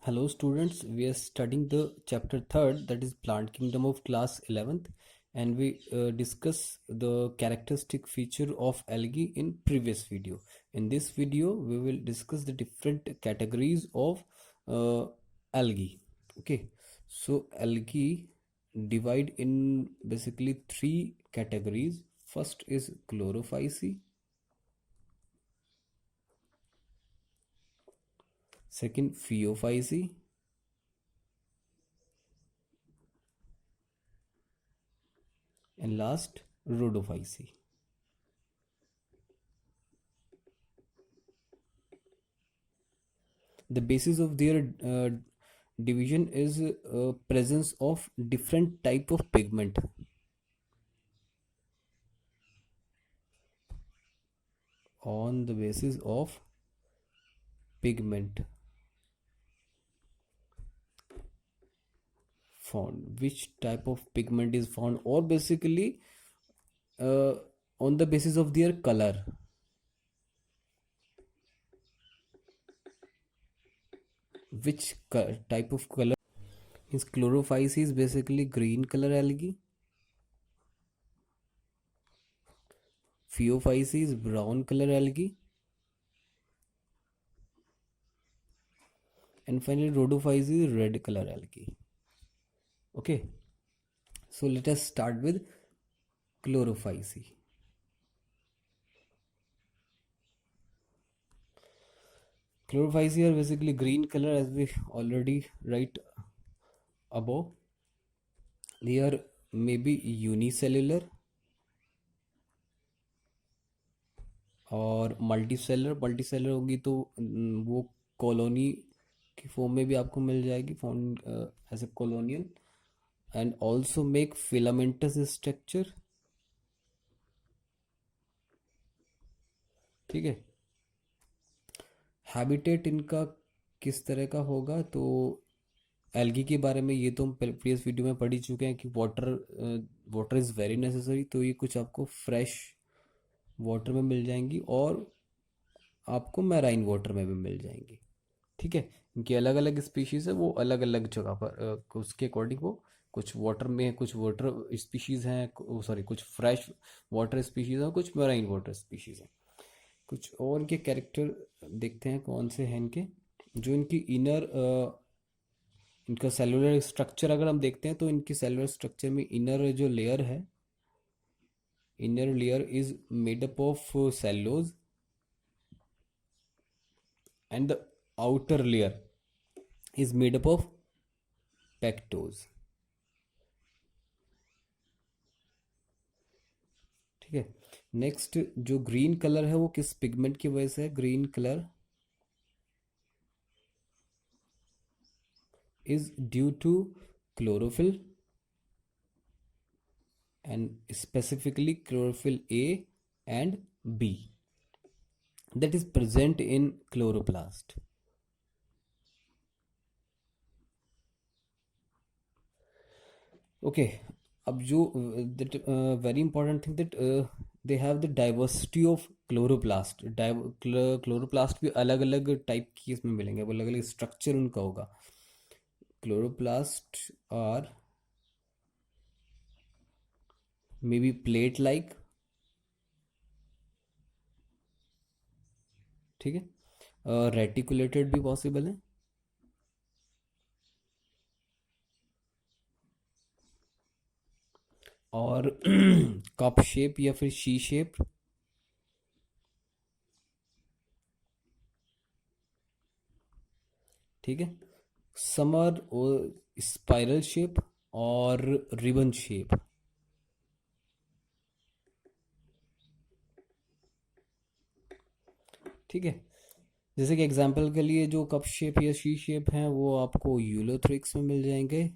Hello students, we are studying the chapter 3rd, that is plant kingdom of class 11th, and we discuss the characteristic feature of algae in previous video. In this video we will discuss the different categories of uh, algae. Okay, so algae divide in basically three categories. First is chlorophyceae, second phaeophyceae, and last rhodophyceae. The basis of their division is presence of different type of pigment. On the basis of pigment found, which type of pigment is found, or basically uh, on the basis of their color, which type of color. His chlorophyce is basically green color algae, phaeophyce is brown color algae, and finally rhodophyce is red color algae. Okay, so let us start with chlorophyce. Chlorophyce are basically green color, as we already write above. They are maybe unicellular और multicellular होगी तो वो colony की form में भी आपको मिल जाएगी, found as a colonial, and also make filamentous structure. ठीक है. हैबिटेट इनका किस तरह का होगा, तो एल्गी के बारे में ये तो हम प्रीवियस वीडियो में पढ़ ही चुके हैं कि वाटर इज़ वेरी नेसेसरी. तो ये कुछ आपको फ्रेश वाटर में मिल जाएंगी और आपको मैराइन वाटर में भी मिल जाएंगी. ठीक है. इनकी अलग अलग स्पीशीज़ है, वो अलग अलग जगह पर उसके अकॉर्डिंग वो कुछ वाटर में है, कुछ वाटर स्पीशीज़ हैं, सॉरी कुछ फ्रेश वाटर स्पीशीज़ हैं, कुछ मैराइन वाटर स्पीशीज़ हैं. कुछ और इनके कैरेक्टर देखते हैं कौन से हैं इनके. जो इनकी इनका सेलुलर स्ट्रक्चर अगर हम देखते हैं तो इनकी सेलुलर स्ट्रक्चर में इनर जो लेयर है, inner layer is made up of सेलोज and the outer layer is made up of pectose. ठीक है. नेक्स्ट जो ग्रीन कलर है वो किस पिगमेंट की वजह से है. Green colour is due to chlorophyll and specifically chlorophyll A and B that is present in chloroplast. Okay, अब जो that very important thing that they have the diversity of chloroplast. Chloroplast भी अलग अलग type की इसमें मिलेंगे, वो अलग अलग स्ट्रक्चर उनका होगा. Chloroplast are maybe plate like. ठीक है. रेटिकुलेटेड भी पॉसिबल है, और कप शेप या फिर शी शेप. ठीक है. समर स्पाइरल शेप और रिबन शेप. ठीक है. जैसे कि एग्जांपल के लिए जो कप शेप या शी शेप हैं वो आपको यूलोथ्रिक्स में मिल जाएंगे,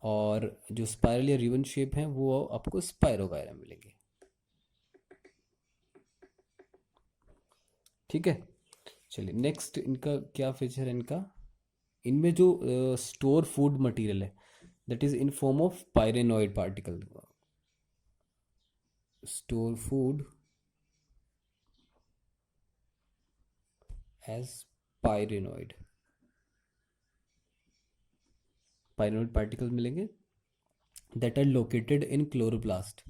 और जो स्पाइरल या रिबन शेप हैं वो आपको स्पाइरोगायरा मिलेंगे. ठीक है. चलिए नेक्स्ट इनका क्या फीचर है. इनका इनमें जो स्टोर फूड मटेरियल है that is in form of pyrenoid particle. Store food as pyrenoid, pyrenoid particles मिलेंगे that are located in chloroplast.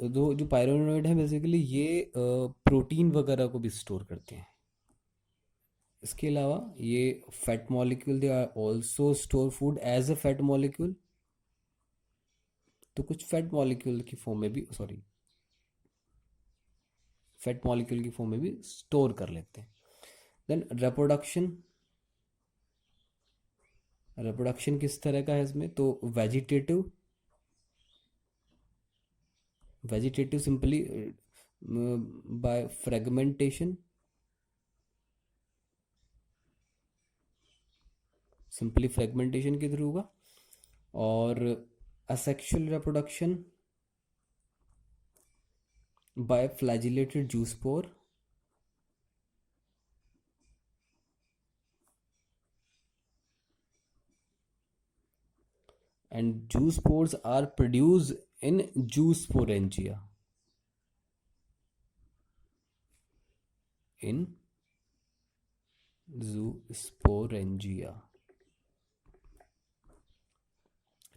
जो पायरेनॉइड है बेसिकली ये प्रोटीन वगैरह को भी स्टोर करते हैं। इसके अलावा ये fat molecule, they are also store food as a fat molecule. तो कुछ फैट मॉलिक्यूल की फॉर्म में भी, सॉरी, फैट मॉलिक्यूल की फॉर्म में भी स्टोर कर लेते हैं। देन रिप्रोडक्शन, रिप्रोडक्शन किस तरह का है इसमें, तो vegetative, vegetative simply by fragmentation, simply fragmentation के थ्रू होगा। और asexual reproduction by flagellated zoospore, and zoospores are produced in zoosporangia, in zoosporangia।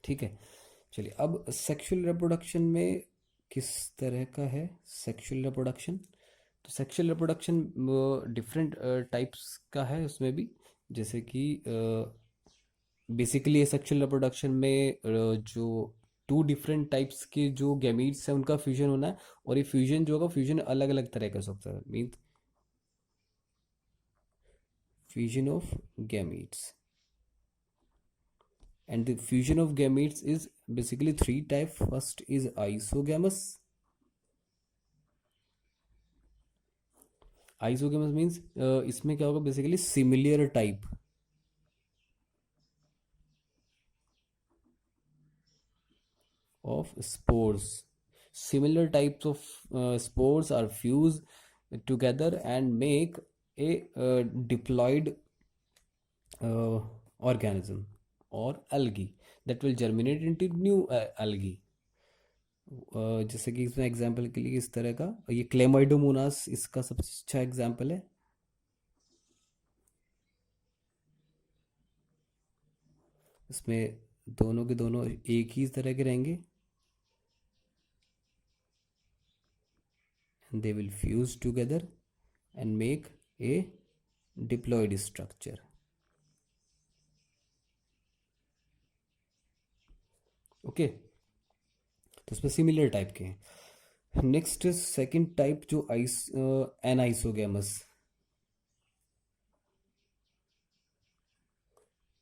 ठीक है, चलिए अब सेक्सुअल रिप्रोडक्शन में किस तरह का है सेक्सुअल रिप्रोडक्शन। तो सेक्सुअल रिप्रोडक्शन डिफरेंट टाइप्स का है उसमें भी, जैसे कि बेसिकली सेक्सुअल रिप्रोडक्शन में जो टू डिफरेंट टाइप्स के जो गैमीट्स हैं उनका फ्यूजन होना है। और ये फ्यूजन जो होगा, फ्यूजन अलग अलग तरह का हो सकता है, mean fusion of gametes. And the fusion of gametes is basically three types. First is isogamous. Isogamous means इसमें क्या होगा, basically similar type of spores, similar types of spores are fused together and make a diploid organism or algae that will germinate into new algae। जैसे कि इसमें example के लिए इस तरह का, ये क्लेमाइडोमोनास इसका सबसे अच्छा एग्जांपल है। इसमें दोनों के दोनों एक ही तरह के रहेंगे, and they will fuse together and make a diploid structure। Okay, तो इसमें सिमिलर टाइप के हैं। नेक्स्ट सेकंड टाइप जो एनाइसोगेमस।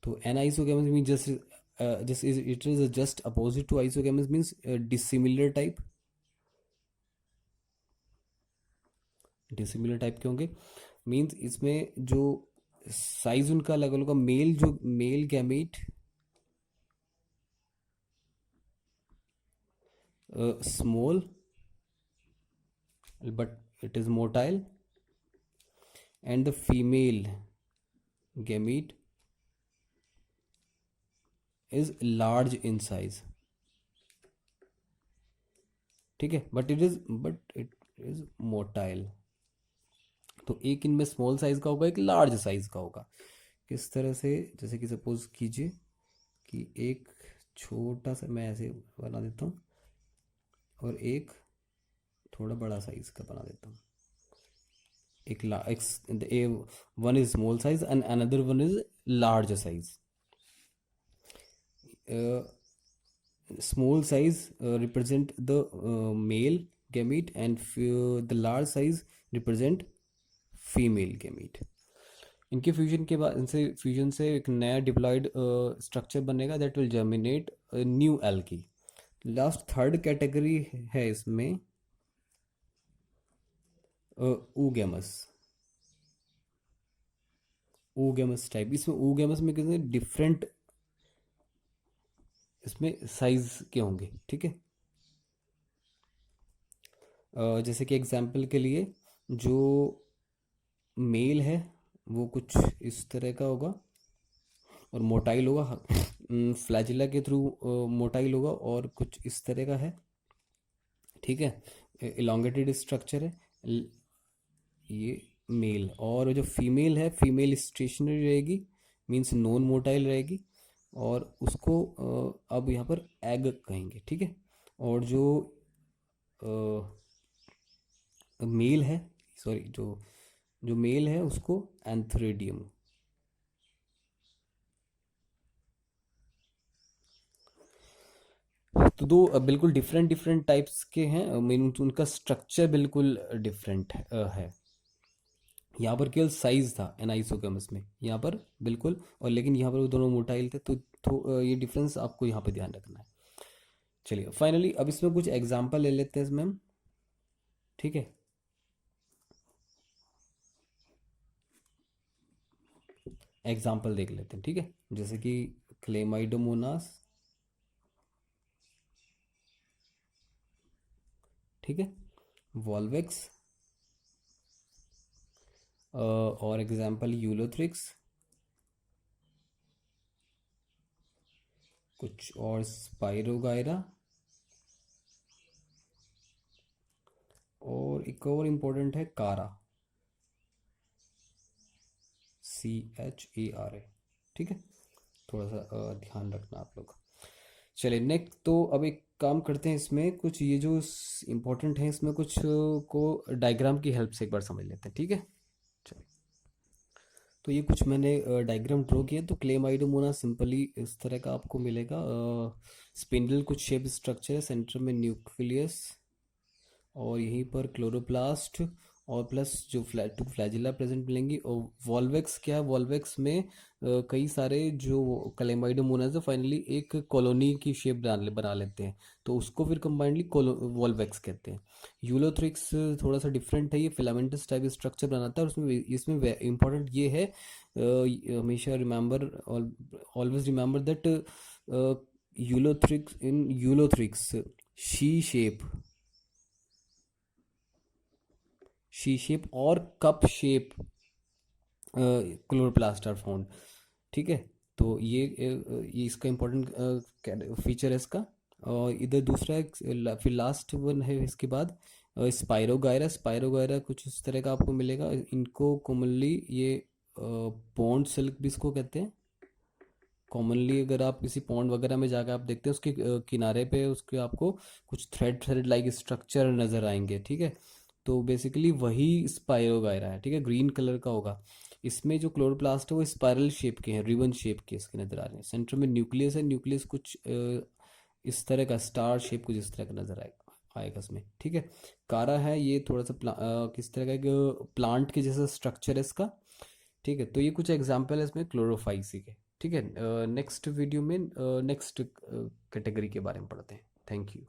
तो anisogamous mean just it is just opposite to isogamous, means dissimilar type. Dissimilar type के होंगे means इसमें जो साइज उनका अलग अलग होगा। मेल, जो male gamete small but it is motile, and the female gamete is large in size। ठीक है, बट इट इज मोटाइल। तो एक इनमें स्मॉल साइज का होगा, एक लार्ज साइज का होगा। किस तरह से, जैसे कि सपोज कीजिए कि एक छोटा सा मैं ऐसे बना देता हूँ और एक थोड़ा बड़ा साइज का बना देता हूँ। One is small size and another one is large size. small size represent the male gamete and the large size represent female gamete. इनके फ्यूजन के बाद, इनसे फ्यूजन से एक नया डिप्लॉयड स्ट्रक्चर बनेगा that will germinate new algae. Last third category है इसमें oogamous। oogamous टाइप, इसमें oogamous में कितने डिफरेंट इसमें साइज के होंगे। ठीक है, जैसे कि एग्जांपल के लिए जो मेल है वो कुछ इस तरह का होगा और मोटाइल होगा फ्लैजिला के थ्रू मोटाइल होगा और कुछ इस तरह का है, ठीक है। इलोंगेटेड स्ट्रक्चर है ये मेल। और जो फीमेल है, फीमेल स्टेशनरी रहेगी, मीन्स नॉन मोटाइल रहेगी, और उसको अब यहाँ पर एग कहेंगे, ठीक है। और जो मेल है, सॉरी, जो जो मेल है उसको एंथ्रेडियम। तो दो बिल्कुल डिफरेंट डिफरेंट टाइप्स के हैं, मीन उनका स्ट्रक्चर बिल्कुल डिफरेंट है। यहाँ पर केवल साइज था एनाइसोगेमस में, यहाँ पर बिल्कुल, और लेकिन यहाँ पर वो दोनों मोटाइल थे, तो ये डिफरेंस आपको यहाँ पे ध्यान रखना है। चलिए फाइनली अब इसमें कुछ एग्जांपल ले लेते हैं इसमें हम, ठीक है। एग्जांपल देख लेते हैं, ठीक है, जैसे कि क्लेमाइडोमोनास, ठीक है, वॉल्वेक्स, और एग्जांपल यूलोथ्रिक्स, कुछ और स्पाइरोगायरा, और एक और इम्पोर्टेंट है कारा, CHARA, ठीक है। थोड़ा सा ध्यान रखना आप लोग। चलिए नेक्स्ट, तो अब एक काम करते हैं, इसमें कुछ ये जो इम्पोर्टेंट है इसमें कुछ को डायग्राम की हेल्प से एक बार समझ लेते हैं, ठीक है। चलिए, तो ये कुछ मैंने डायग्राम ड्रॉ किया। तो क्लेमाइडोमोना सिंपली इस तरह का आपको मिलेगा। स्पिंडल कुछ शेप स्ट्रक्चर है, सेंटर में न्यूक्लियस, और यहीं पर क्लोरोप्लास्ट, और प्लस जो टू फ्लैजिला प्रेजेंट मिलेंगी। और वॉल्वेक्स क्या है, वॉल्वेक्स में कई सारे जो क्लेमाइडोमोनाज है फाइनली एक कॉलोनी की शेप बना लेते हैं, तो उसको फिर कंबाइंडली वॉल्वेक्स कहते हैं। यूलोथ्रिक्स थोड़ा सा डिफरेंट है, ये फिलामेंटस टाइप स्ट्रक्चर बनाता है, और उसमें इसमें इंपॉर्टेंट ये है, हमेशा remember, always remember that Ulothrix, in Ulothrix C shape और cup shape chloroplast are found, ठीक है। तो ये इसका इम्पोर्टेंट फीचर है इसका। और इधर दूसरा फिर लास्ट वन है इसके बाद स्पाइरोगायरा। स्पाइरोगायरा कुछ इस तरह का आपको मिलेगा। इनको कॉमनली ये पॉन्ड सिल्क भी इसको कहते हैं। कॉमनली अगर आप किसी पॉन्ड वगैरह में जाकर आप देखते हैं, उसके किनारे पे उसके आपको कुछ थ्रेड थ्रेड लाइक स्ट्रक्चर नज़र आएंगे, ठीक है। तो बेसिकली वही स्पाइरोगायरा है, ठीक है, ग्रीन कलर का होगा। इसमें जो क्लोरोप्लास्ट है वो स्पाइरल शेप के हैं, रिबन शेप के इसके नज़र आ रहे हैं। सेंटर में न्यूक्लियस है, न्यूक्लियस कुछ इस तरह का स्टार शेप कुछ इस तरह का नज़र आएगा इसमें, ठीक है। कारा है, ये थोड़ा सा किस तरह का एक प्लांट के जैसा स्ट्रक्चर है इसका, ठीक है। तो ये कुछ एग्जांपल है इसमें क्लोरोफाइसी के, ठीक है। नेक्स्ट वीडियो में नेक्स्ट कैटेगरी के बारे में पढ़ते हैं। Thank you.